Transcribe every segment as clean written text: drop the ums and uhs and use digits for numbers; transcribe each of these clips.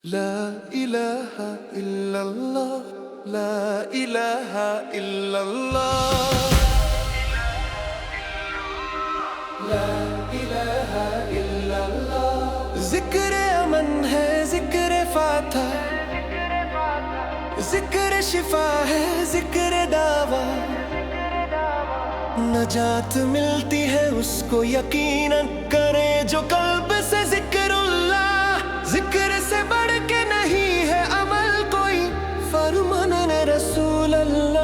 لا إله إلا الله لا إله إلا الله لا إله إلا الله ذکر امن ہے ذکر فاتح ذکر شفا ہے ذکر دعویٰ نجات ملتی ہے اس کو یقیناً کرے جو قلب سے ذکر اللہ ذکر سے بڑھ کے نہیں ہے عمل کوئی فرمان رسول اللہ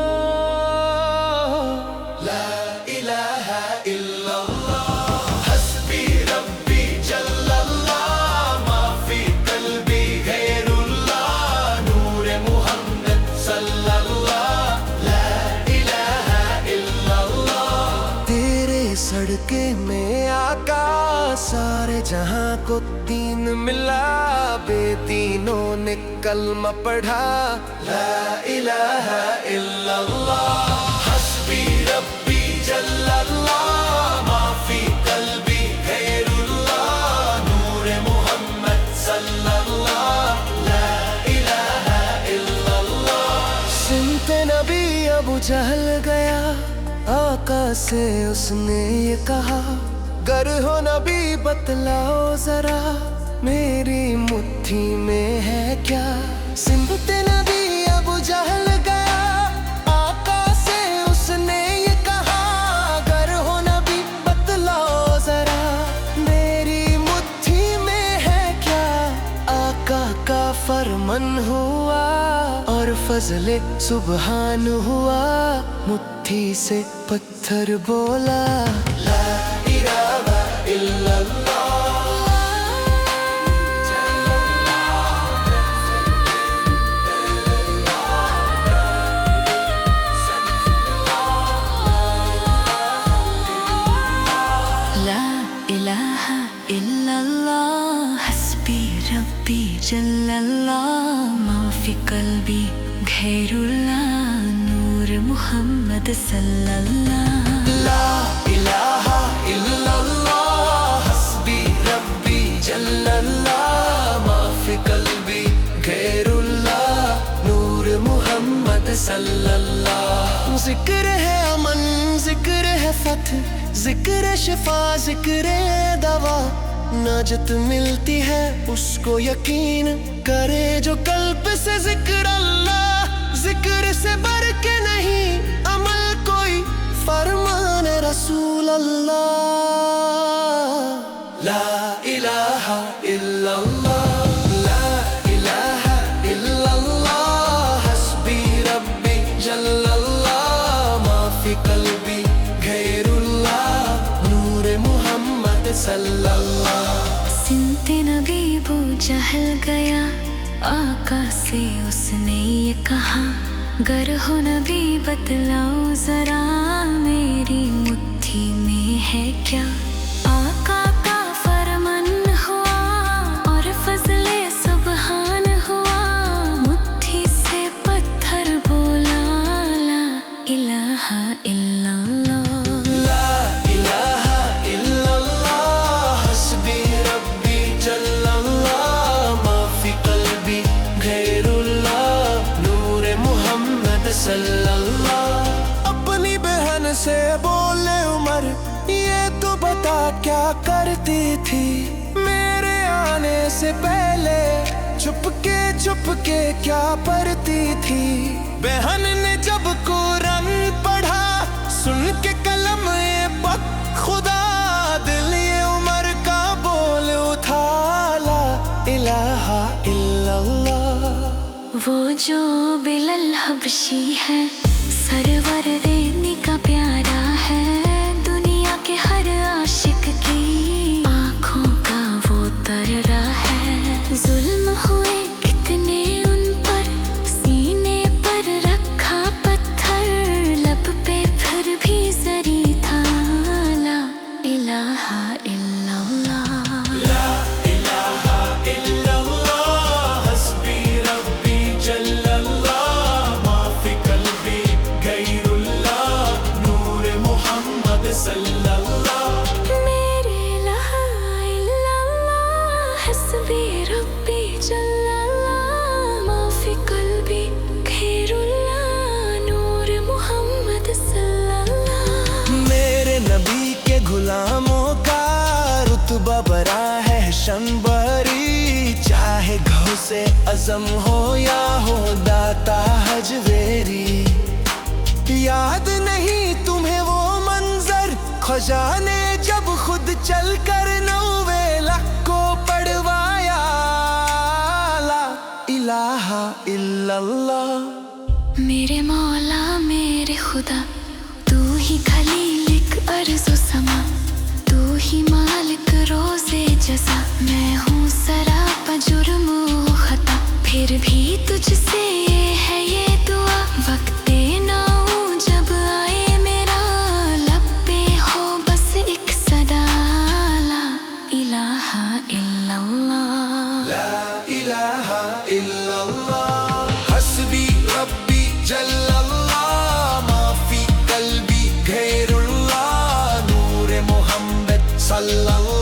لا الہ الا اللہ حسبی ربی جل اللہ ما فی قلبی غیر اللہ نور محمد صلی اللہ لا الہ الا اللہ تیرے صدقے میں آقا سارے جہاں کو دین ملا بے دینوں نے کلمہ پڑھا لا الہ الا اللہ حسبی ربی جل اللہ ما فی قلبی غیر اللہ نور محمد صلی اللہ لا الہ الا اللہ سنت نبی ابو جہل گیا آقا سے اس نے یہ کہا گر ہو نبی بتلاؤ ذرا میری مٹھی میں ہے کیا سمت نبی ابو جہل گیا آقا سے اس نے یہ کہا گر ہو نبی بتلاؤ ذرا میری مٹھی میں ہے کیا آقا کا فرمان ہوا اور فضل سبحان ہوا مٹھی سے پتھر بولا لا الہ الا اللہ جل اللہ ما فی قلبی غیر اللہ نور محمد صلی اللہ لا الہ الا اللہ حسبی ربی جل اللہ ما فی قلبی غیر اللہ نور محمد صلی اللہ ذکر ہے امن ذکر ہے فتح ذکر شفا ذکر دوا نجات ملتی ہے اس کو یقین کرے جو قلب سے ذکر اللہ ذکر سے بڑھ کے نہیں عمل کوئی فرمان رسول اللہ لا الہ الا اللہ لا الہ الا اللہ حسبی ربی جل اللہ ما فی قلبی غیر اللہ نور محمد صلی اللہ سنت نبی ابو جہل گیا آقا سے اس نے یہ کہا گر ہو نبی بتلاؤ ذرا میری مٹھی میں ہے کیا آقا کا فرمان ہوا اور فضل سبحان ہوا مٹھی سے پتھر بولا لا الہ الا اللہ صلی اللہ اپنی بہن سے بولے عمر یہ تو بتا کیا کرتی تھی میرے آنے سے پہلے چھپ کے کیا پڑھتی تھی بہن نے جب قرآن پڑھا سن کے قلم پاک خدا دل یہ عمر کا بول اٹھا لا الہ الا اللہ وہ جو بلال حبشی ہے سرور رینی کا پیارا ہے دنیا کے ہر عاشق کی آنکھوں کا وہ ترا ہے ظلم ہوئے کتنے ان پر سینے پر رکھا پتھر لب پہ پھر بھی زری تھا لا الہ الا اللہ لا الہ الا اللہ حسبی ربی جل اللہ ما فی قلبی غیر اللہ نور محمد سے عزم ہو یا ہو داتا حجویری، یاد نہیں تمہیں وہ منظر خواجہ نے جب خود چل کر 90 لاکھ کو پڑھوایا؟ لا الہ الا اللہ۔ میرے مولا میرے خدا، تو ہی خلیق ارض و سما، تو ہی مالک روزے جزا، میں ہوں سراپا جرم و خطا، پھر بھی تجھ سے ہے یہ دعا، وقت ناؤ جب آئے میرا، لب پہ ہو بس ایک صدا، لا الہ الا اللہ، لا الہ الا اللہ، حسبی ربی جل اللہ، ما فی قلبی غیر اللہ، نور محمد صلی اللہ